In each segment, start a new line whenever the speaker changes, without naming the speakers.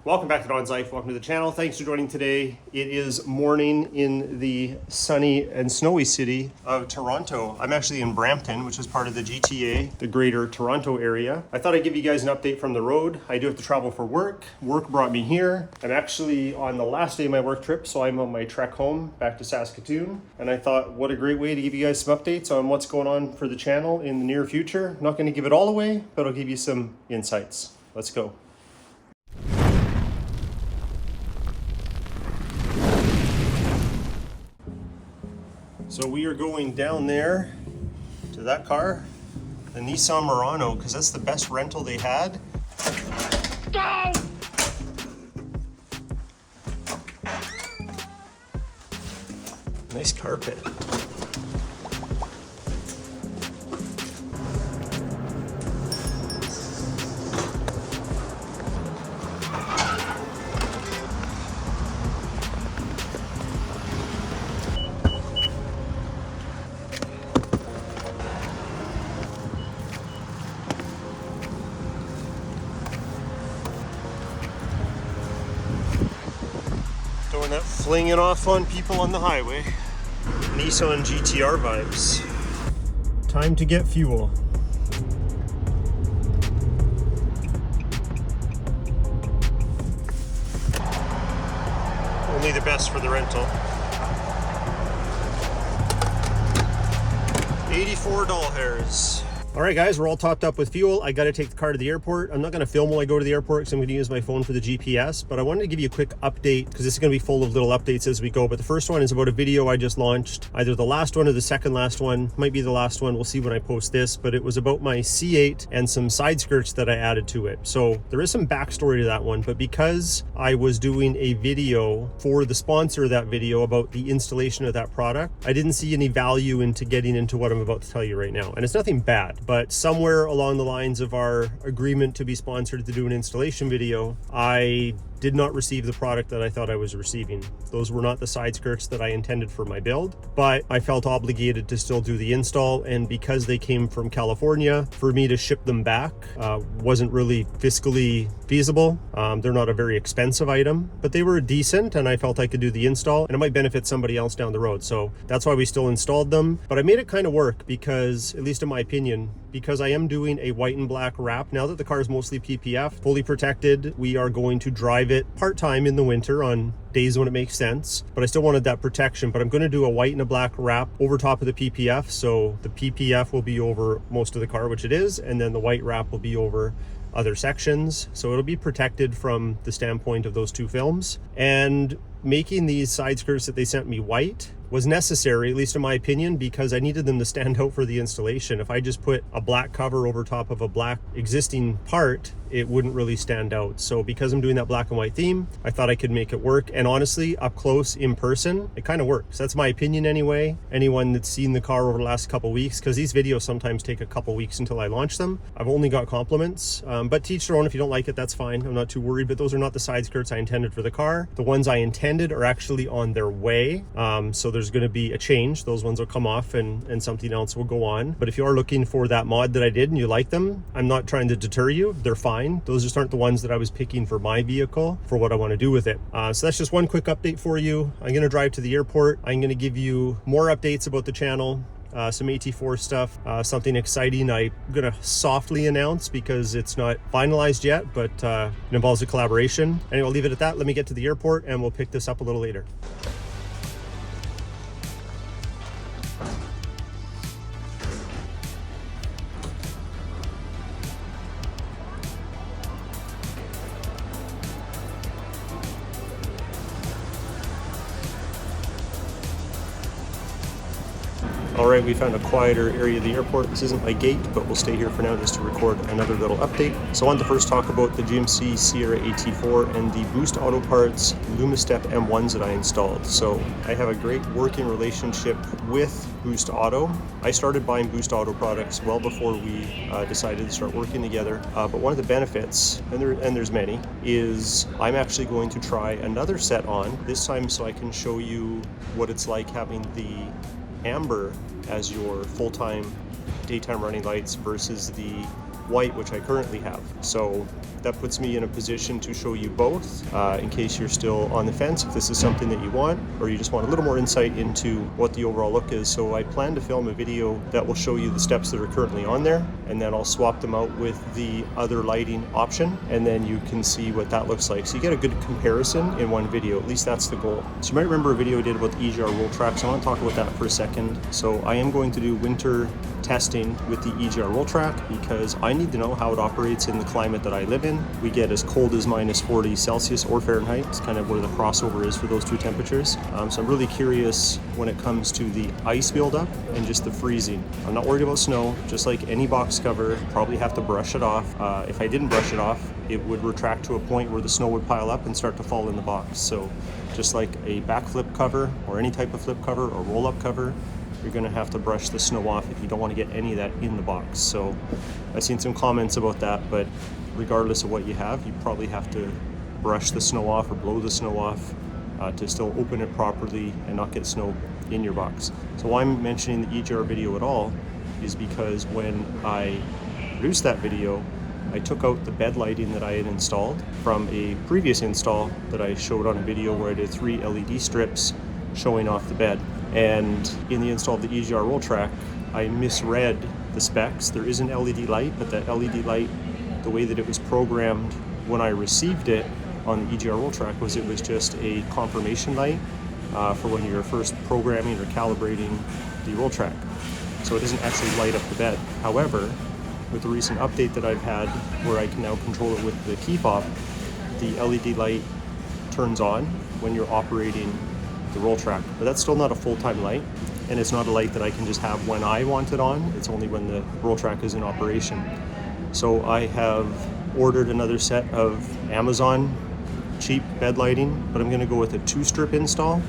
Welcome back to Don's Life. Welcome to the channel. Thanks for joining today. It is morning in the sunny and snowy city of Toronto. I'm actually in Brampton, which is part of the GTA, the greater Toronto area. I thought I'd give you guys an update from the road. I do have to travel for work. Work brought me here. I'm actually on the last day of my work trip, so I'm on my trek home back to Saskatoon. And I thought, what a great way to give you guys some updates on what's going on for the channel in the near future. I'm not going to give it all away, but I'll give you some insights. Let's go. So we are going down there to that car, the Nissan Murano, because that's the best rental they had. Go! Nice carpet. Doing that flinging off on people on the highway. Nissan GTR vibes. Time to get fuel. Only the best for the rental. $84 doll hairs. All right, guys, we're all topped up with fuel. I got to take the car to the airport. I'm not going to film while I go to the airport because I'm going to use my phone for the GPS, but I wanted to give you a quick update because this is going to be full of little updates as we go. But the first one is about a video I just launched, either the last one or the second last one. Might be the last one. We'll see when I post this, but it was about my C8 and some side skirts that I added to it. So there is some backstory to that one, but because I was doing a video for the sponsor of that video about the installation of that product, I didn't see any value into getting into what I'm about to tell you right now. And it's nothing bad. But somewhere along the lines of our agreement to be sponsored to do an installation video, I did not receive the product that I thought I was receiving. Those were not the side skirts that I intended for my build, but I felt obligated to still do the install. And because they came from California, for me to ship them back wasn't really fiscally feasible. They're not a very expensive item, but they were decent and I felt I could do the install and it might benefit somebody else down the road. So that's why we still installed them. But I made it kind of work because, at least in my opinion, because I am doing a white and black wrap. Now that the car is mostly PPF, fully protected, we are going to drive it part-time in the winter on days when it makes sense, but I still wanted that protection. But I'm going to do a white and a black wrap over top of the PPF, so the PPF will be over most of the car, which it is, and then the white wrap will be over other sections, so it'll be protected from the standpoint of those two films. And making these side skirts that they sent me white was necessary, at least in my opinion, because I needed them to stand out for the installation. If I just put a black cover over top of a black existing part, it wouldn't really stand out. So because I'm doing that black and white theme, I thought I could make it work. And honestly, up close in person, it kind of works. That's my opinion anyway. Anyone that's seen the car over the last couple weeks, because these videos sometimes take a couple weeks until I launch them, I've only got compliments, but to each their own. If you don't like it, that's fine. I'm not too worried, but those are not the side skirts I intended for the car. The ones I intended are actually on their way. So there's going to be a change. Those ones will come off and something else will go on. But if you are looking for that mod that I did and you like them, I'm not trying to deter you. They're fine. Those just aren't the ones that I was picking for my vehicle for what I want to do with it. So that's just one quick update for you. I'm going to drive to the airport. I'm going to give you more updates about the channel. Some AT4 stuff, something exciting I'm gonna softly announce because it's not finalized yet, but it involves a collaboration. Anyway, I'll leave it at that. Let me get to the airport and we'll pick this up a little later. All right, we found a quieter area of the airport. This isn't my gate, but we'll stay here for now just to record another little update. So I wanted to first talk about the GMC Sierra AT4 and the Boost Auto Parts LumiStep M1s that I installed. So I have a great working relationship with Boost Auto. I started buying Boost Auto products well before we decided to start working together. But one of the benefits, and there's many, is I'm actually going to try another set on, this time so I can show you what it's like having the amber as your full-time daytime running lights versus the white, which I currently have. So that puts me in a position to show you both in case you're still on the fence, if this is something that you want, or you just want a little more insight into what the overall look is. So I plan to film a video that will show you the steps that are currently on there, and then I'll swap them out with the other lighting option, and then you can see what that looks like. So you get a good comparison in one video. At least that's the goal. So you might remember a video I did about the EGR roll track, so I want to talk about that for a second. So I am going to do winter testing with the EGR roll track because I need to know how it operates in the climate that I live in. We get as cold as -40 Celsius or Fahrenheit. It's kind of where the crossover is for those two temperatures. So I'm really curious when it comes to the ice buildup and just the freezing. I'm not worried about snow. Just like any box cover, probably have to brush it off. If I didn't brush it off, it would retract to a point where the snow would pile up and start to fall in the box. So just like a backflip cover or any type of flip cover or roll-up cover, you're going to have to brush the snow off if you don't want to get any of that in the box. So I've seen some comments about that, but regardless of what you have, you probably have to brush the snow off or blow the snow off to still open it properly and not get snow in your box. So why I'm mentioning the EGR video at all is because when I produced that video, I took out the bed lighting that I had installed from a previous install that I showed on a video where I did 3 LED strips showing off the bed. And in the install of the EGR roll track, I misread the specs. There is an LED light, but that LED light, the way that it was programmed when I received it on the EGR roll track, was it was just a confirmation light for when you're first programming or calibrating the roll track. So it doesn't actually light up the bed. However, with the recent update that I've had where I can now control it with the key fob, the LED light turns on when you're operating the roll track, but that's still not a full-time light, and it's not a light that I can just have when I want it on. It's only when the roll track is in operation. So I have ordered another set of Amazon cheap bed lighting, but I'm going to go with a 2-strip install,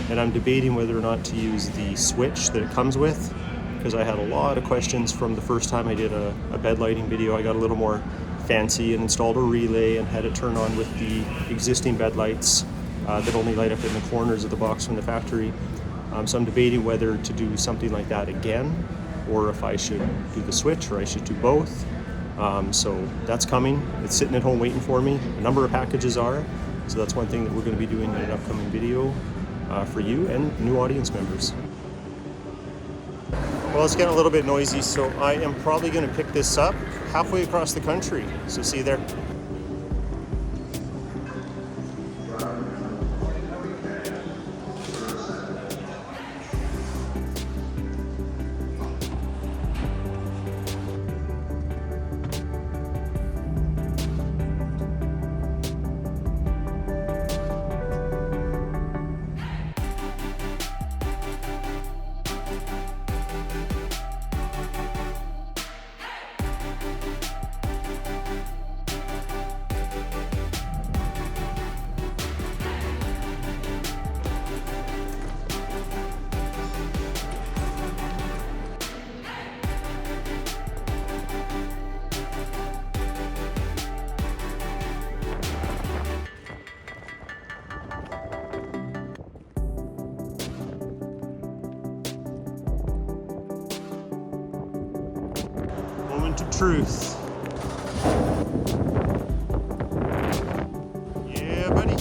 and I'm debating whether or not to use the switch that it comes with, because I had a lot of questions from the first time I did a bed lighting video. I got a little more fancy and installed a relay and had it turn on with the existing bed lights that only light up in the corners of the box from the factory. So I'm debating whether to do something like that again, or if I should do the switch, or I should do both. So that's coming. It's sitting at home waiting for me. A number of packages are, so that's one thing that we're going to be doing in an upcoming video for you and new audience members. Well, it's getting a little bit noisy, so I am probably going to pick this up halfway across the country. So see you there. Moment of truth. Yeah, buddy.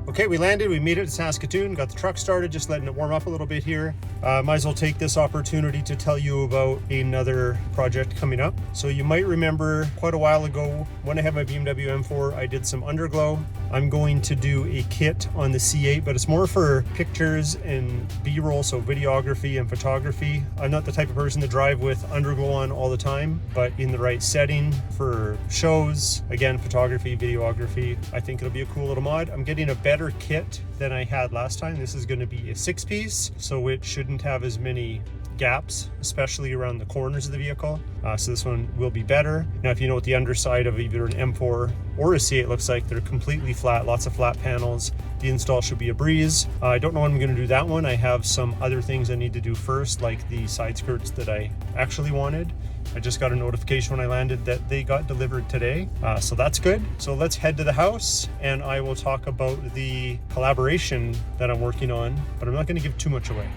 Okay, we landed, we made it to Saskatoon, got the truck started, just letting it warm up a little bit here. Might as well take this opportunity to tell you about another project coming up. So you might remember quite a while ago when I had my BMW M4, I did some underglow. I'm going to do a kit on the C8, but it's more for pictures and B-roll, so videography and photography. I'm not the type of person to drive with underglow on all the time, but in the right setting for shows, again, photography, videography, I think it'll be a cool little mod. I'm getting a better kit than I had last time. This is going to be a 6-piece, so it shouldn't have as many gaps, especially around the corners of the vehicle. So this one will be better. Now, if you know what the underside of either an M4 or a C8 looks like, they're completely flat, lots of flat panels. The install should be a breeze. I don't know when I'm going to do that one. I have some other things I need to do first, like the side skirts that I actually wanted. I just got a notification when I landed that they got delivered today. So that's good. So let's head to the house and I will talk about the collaboration that I'm working on, but I'm not going to give too much away.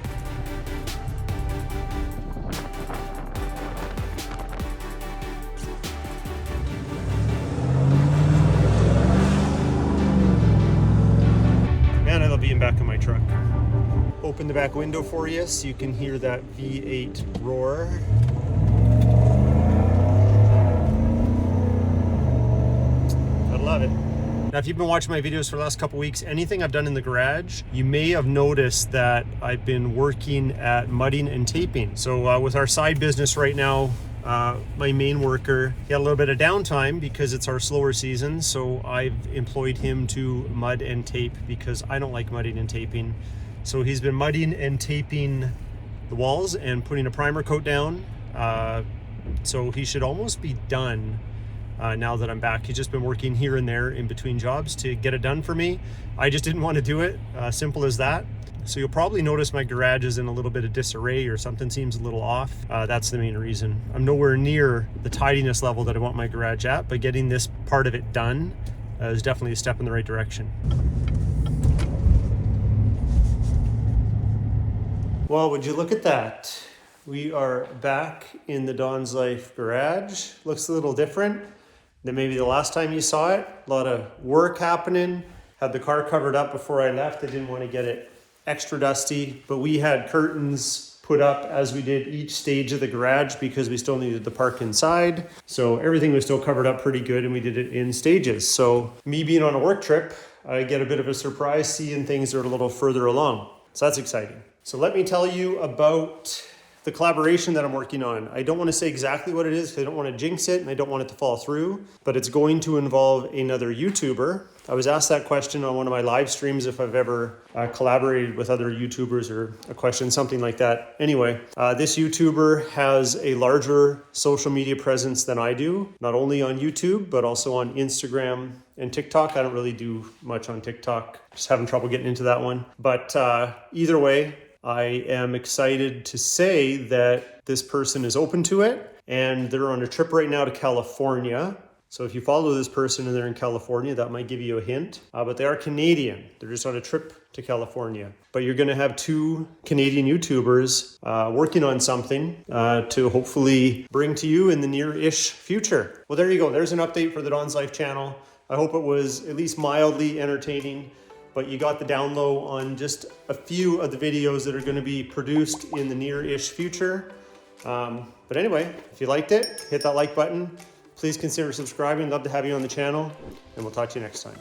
Man, I love being back in my truck. Open the back window for you so you can hear that V8 roar. I love it. Now, if you've been watching my videos for the last couple weeks, anything I've done in the garage, you may have noticed that I've been working at mudding and taping. So with our side business right now, my main worker, he had a little bit of downtime because it's our slower season. So I've employed him to mud and tape because I don't like mudding and taping. So he's been mudding and taping the walls and putting a primer coat down. So he should almost be done now that I'm back. He's just been working here and there in between jobs to get it done for me. I just didn't want to do it, simple as that. So you'll probably notice my garage is in a little bit of disarray or something seems a little off. That's the main reason. I'm nowhere near the tidiness level that I want my garage at, but getting this part of it done is definitely a step in the right direction. Well, would you look at that? We are back in the Don's Life garage. Looks a little different than maybe the last time you saw it. A lot of work happening. Had the car covered up before I left. I didn't want to get it extra dusty, but we had curtains put up as we did each stage of the garage because we still needed the park inside. So everything was still covered up pretty good and we did it in stages. So me being on a work trip, I get a bit of a surprise seeing things that are a little further along. So that's exciting. So let me tell you about the collaboration that I'm working on. I don't want to say exactly what it is because I don't want to jinx it and I don't want it to fall through, but it's going to involve another YouTuber. I was asked that question on one of my live streams if I've ever collaborated with other YouTubers or a question, something like that. Anyway, this YouTuber has a larger social media presence than I do, not only on YouTube, but also on Instagram and TikTok. I don't really do much on TikTok, just having trouble getting into that one. But either way, I am excited to say that this person is open to it and they're on a trip right now to California. So if you follow this person and they're in California, that might give you a hint. But they are Canadian. They're just on a trip to California. But you're going to have two Canadian YouTubers working on something to hopefully bring to you in the near-ish future. Well, there you go. There's an update for the Don's Life channel. I hope it was at least mildly entertaining. But you got the down low on just a few of the videos that are going to be produced in the near-ish future. But anyway, if you liked it, hit that like button. Please consider subscribing. Love to have you on the channel, and we'll talk to you next time.